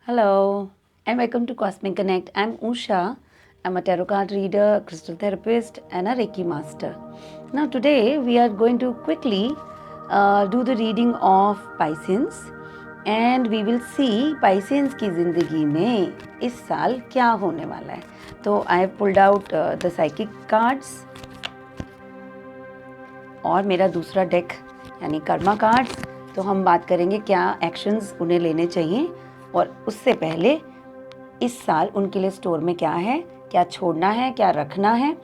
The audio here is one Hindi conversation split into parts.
Hello and welcome to Cosmic Connect. I'm Usha. I'm a tarot card reader, crystal therapist, and a Reiki master. Now, today we are going to quickly do the reading of Pisceans, and we will see Pisceans की ज़िंदगी में इस साल क्या होने वाला है. तो I have pulled out the psychic cards और मेरा दूसरा डेक यानी कर्मा कार्ड्स. तो हम बात करेंगे क्या एक्शंस उन्हें लेने चाहिए और उससे पहले इस साल उनके लिए स्टोर में क्या है, क्या छोड़ना है, क्या रखना है,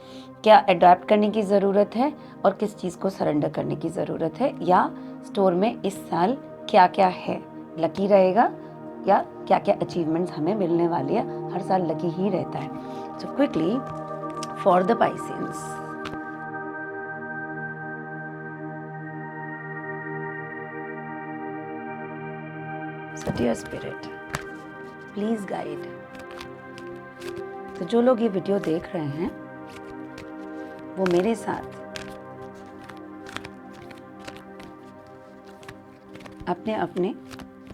क्या अडॉप्ट करने की ज़रूरत है और किस चीज़ को सरेंडर करने की ज़रूरत है, या स्टोर में इस साल क्या क्या है, लकी रहेगा या क्या क्या अचीवमेंट्स हमें मिलने वाली है. हर साल लकी ही रहता है. So quickly for the pieces. So dear spirit, please guide. तो जो लोग ये वीडियो देख रहे हैं वो मेरे साथ अपने अपने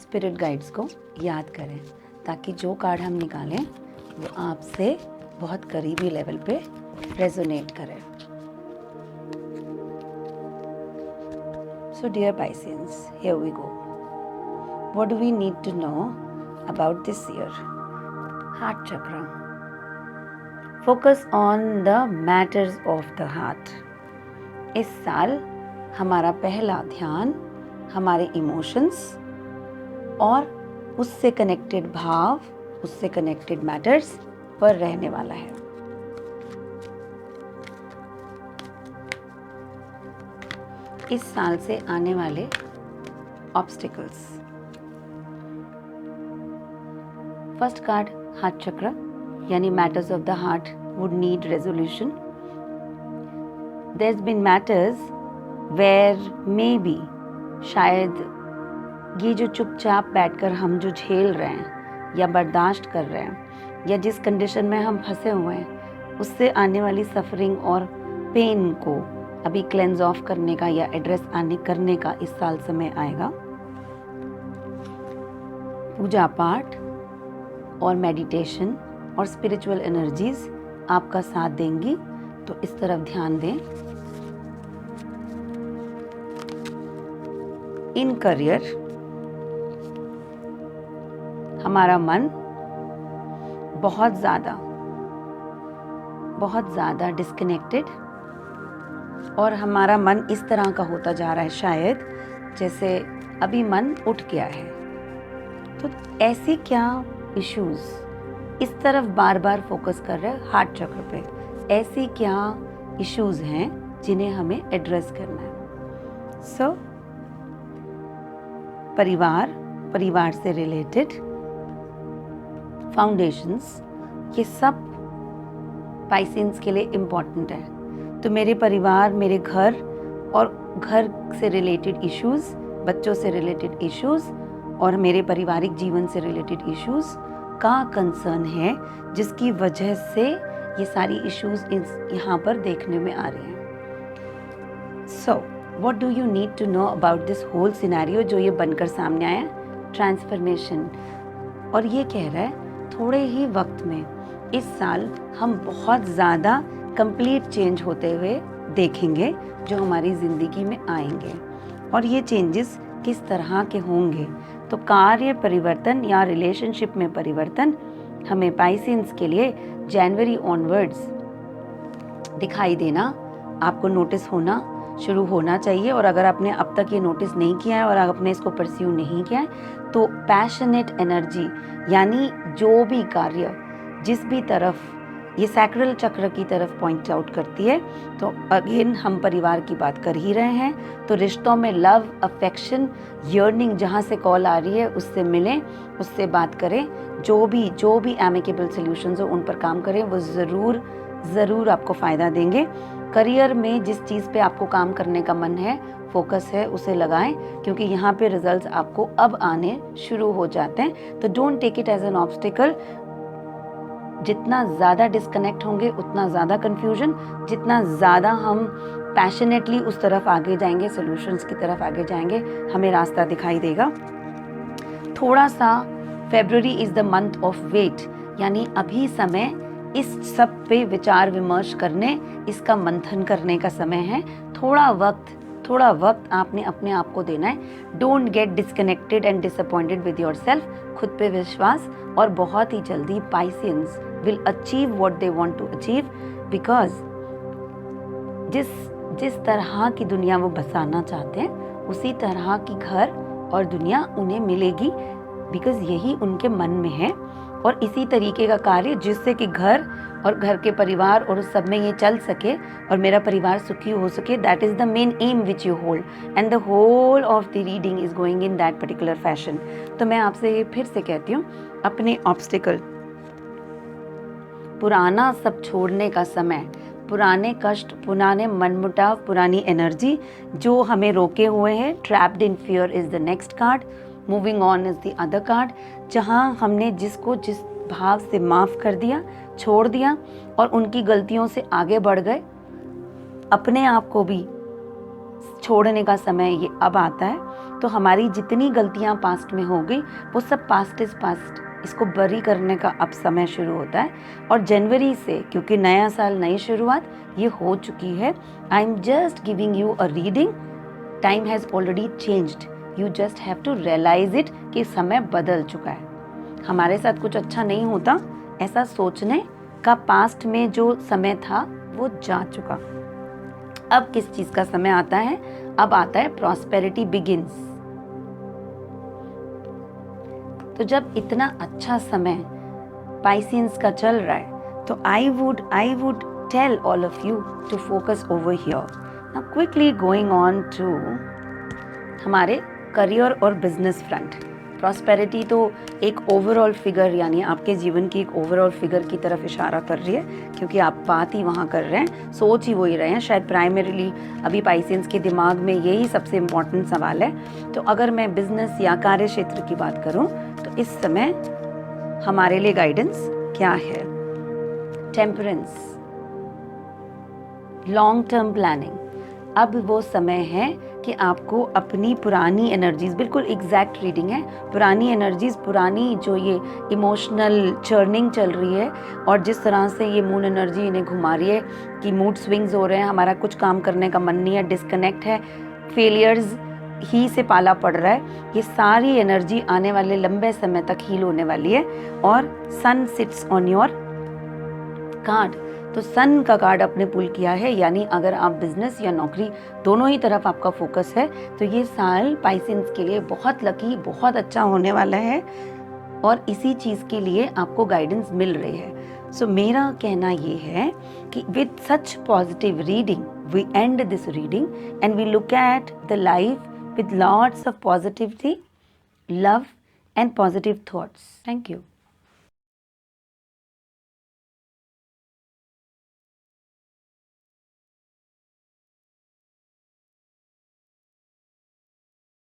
स्पिरिट गाइड्स को याद करें ताकि जो कार्ड हम निकालें वो आपसे बहुत करीबी लेवल पे रेजोनेट करें. So dear Pisceans, here we go. What do we need to know about this year? Heart chakra. Focus on the matters of the heart. इस साल हमारा पहला ध्यान हमारे इमोशंस और उससे कनेक्टेड भाव, उससे कनेक्टेड मैटर्स पर रहने वाला है. इस साल से आने वाले obstacles. First card heart chakra यानी matters of the heart would need resolution. There been matters where may be शायद ये जो चुपचाप बैठकर हम जो झेल रहे हैं या बर्दाश्त कर रहे हैं या जिस कंडीशन में हम फंसे हुए हैं उससे आने वाली सफरिंग और पेन को अभी क्लेंज ऑफ करने का या एड्रेस करने का इस साल समय आएगा. पूजा पाठ और मेडिटेशन और स्पिरिचुअल एनर्जीज आपका साथ देंगी, तो इस तरफ ध्यान दें. इन करियर हमारा मन बहुत ज़्यादा डिस्कनेक्टेड और हमारा मन इस तरह का होता जा रहा है शायद जैसे अभी मन उठ गया है. तो ऐसे क्या इश्यूज इस तरफ बार बार फोकस कर रहे हैं हार्ट चक्र पे. ऐसे क्या इश्यूज हैं जिन्हें हमें एड्रेस करना है. सो परिवार से रिलेटेड फाउंडेशंस, ये सब पाइसेंस के लिए इम्पॉर्टेंट है. तो मेरे परिवार, मेरे घर और घर से रिलेटेड इश्यूज, बच्चों से रिलेटेड इश्यूज और मेरे पारिवारिक जीवन से रिलेटेड इश्यूज का कंसर्न है जिसकी वजह से ये सारी इश्यूज यहाँ पर देखने में आ रहे हैं. So what do you need to know about this whole scenario जो ये बनकर सामने आया, ट्रांसफॉर्मेशन. और ये कह रहा है थोड़े ही वक्त में इस साल हम बहुत ज़्यादा कंप्लीट चेंज होते हुए देखेंगे जो हमारी ज़िंदगी में आएंगे. और ये चेंजेस किस तरह के होंगे, तो कार्य परिवर्तन या रिलेशनशिप में परिवर्तन हमें पाइसेंस के लिए जनवरी ऑनवर्ड्स दिखाई देना, आपको नोटिस होना शुरू होना चाहिए. और अगर आपने अब तक ये नोटिस नहीं किया है और आपने इसको परस्यू नहीं किया है तो पैशनेट एनर्जी यानी जो भी कार्य जिस भी तरफ ये सैक्रल चक्र की तरफ पॉइंट आउट करती है. तो अगेन हम परिवार की बात कर ही रहे हैं, तो रिश्तों में लव, अफेक्शन, यर्निंग जहाँ से कॉल आ रही है उससे मिलें, उससे बात करें. जो भी एमिकेबल सॉल्यूशंस हो उन पर काम करें, वो ज़रूर आपको फ़ायदा देंगे. करियर में जिस चीज़ पे आपको काम करने का मन है, फोकस है, उसे लगाएं क्योंकि यहाँ पे रिजल्ट्स आपको अब आने शुरू हो जाते हैं. तो don't take it as an obstacle. जितना ज़्यादा डिस्कनेक्ट होंगे उतना ज़्यादा कन्फ्यूजन, जितना ज़्यादा हम पैशनेटली उस तरफ आगे जाएंगे, सॉल्यूशंस की तरफ आगे जाएंगे, हमें रास्ता दिखाई देगा. थोड़ा सा February is the month of wait, यानी अभी समय इस सब पे विचार विमर्श करने, इसका मंथन करने का समय है। थोड़ा वक्त आपने अपने आप को देना है। Don't get disconnected and disappointed with yourself. खुद पे विश्वास, और बहुत ही जल्दी Pisceans will achieve what they want to achieve, because जिस तरह की दुनिया वो बसाना चाहते हैं उसी तरह की घर और दुनिया उन्हें मिलेगी, बिकॉज यही उनके मन में है। और इसी तरीके का कार्य जिससे कि घर और घर के परिवार और उस सब में ये चल सके और मेरा परिवार सुखी हो सके, that is the main aim which you hold, and the whole of the reading is going in that particular fashion. तो मैं आपसे ये फिर से कहती हूँ, अपने ऑब्स्टिकल, पुराना सब छोड़ने का समय, पुराने कष्ट, पुराने मनमुटाव, पुरानी एनर्जी जो हमें रोके हुए हैं। Trapped in fear is the next card, moving on is the other card. जहाँ हमने जिसको जिस भाव से माफ़ कर दिया, छोड़ दिया और उनकी गलतियों से आगे बढ़ गए, अपने आप को भी छोड़ने का समय ये अब आता है। तो हमारी जितनी गलतियाँ पास्ट में हो गई वो सब पास्ट इज पास्ट, इसको बरी करने का अब समय शुरू होता है। और जनवरी से, क्योंकि नया साल नई शुरुआत ये हो चुकी है, I am just giving you a reading. Time has already changed, you just have to realise it कि समय बदल चुका है। हमारे साथ कुछ अच्छा नहीं होता, ऐसा सोचने का पास्ट में जो समय था वो जा चुका। अब किस चीज़ का समय आता है? अब आता है प्रॉस्पेरिटी बिगिन्स। तो जब इतना अच्छा समय पाइसियंस का चल रहा है, तो I would tell all of you to focus over here. Now quickly going on to हमारे करियर और बिजनेस फ्रंट। प्रॉस्पेरिटी तो एक ओवरऑल फिगर, यानी आपके जीवन की एक ओवरऑल फिगर की तरफ इशारा कर रही है, क्योंकि आप बात ही वहाँ कर रहे हैं, सोच ही वही रहे हैं। शायद प्राइमरीली अभी पाइसियंस के दिमाग में यही सबसे इम्पॉर्टेंट सवाल है। तो अगर मैं बिजनेस या कार्य क्षेत्र की बात करूँ तो इस समय हमारे लिए गाइडेंस क्या है? Temperance, long term planning. अब वो समय है कि आपको अपनी पुरानी एनर्जीज, बिल्कुल एग्जैक्ट रीडिंग है, पुरानी एनर्जीज, पुरानी जो ये इमोशनल चर्निंग चल रही है और जिस तरह से ये मून एनर्जी इन्हें घुमा रही है कि मूड स्विंग्स हो रहे हैं, हमारा कुछ काम करने का मन नहीं है, डिस्कनेक्ट है, फेलियर्स ही से पाला पड़ रहा है, ये सारी एनर्जी आने वाले लंबे समय तक हील होने वाली है। और सन सिट्स ऑन योर कार्ड, तो सन का कार्ड आपने पुल किया है, यानी अगर आप बिजनेस या नौकरी दोनों ही तरफ आपका फोकस है तो ये साल पाइसियंस के लिए बहुत लकी, बहुत अच्छा होने वाला है और इसी चीज़ के लिए आपको गाइडेंस मिल रही है। सो मेरा कहना ये है कि with such positive reading we end this reading and we look at the life with lots of positivity, love and positive thoughts. Thank you.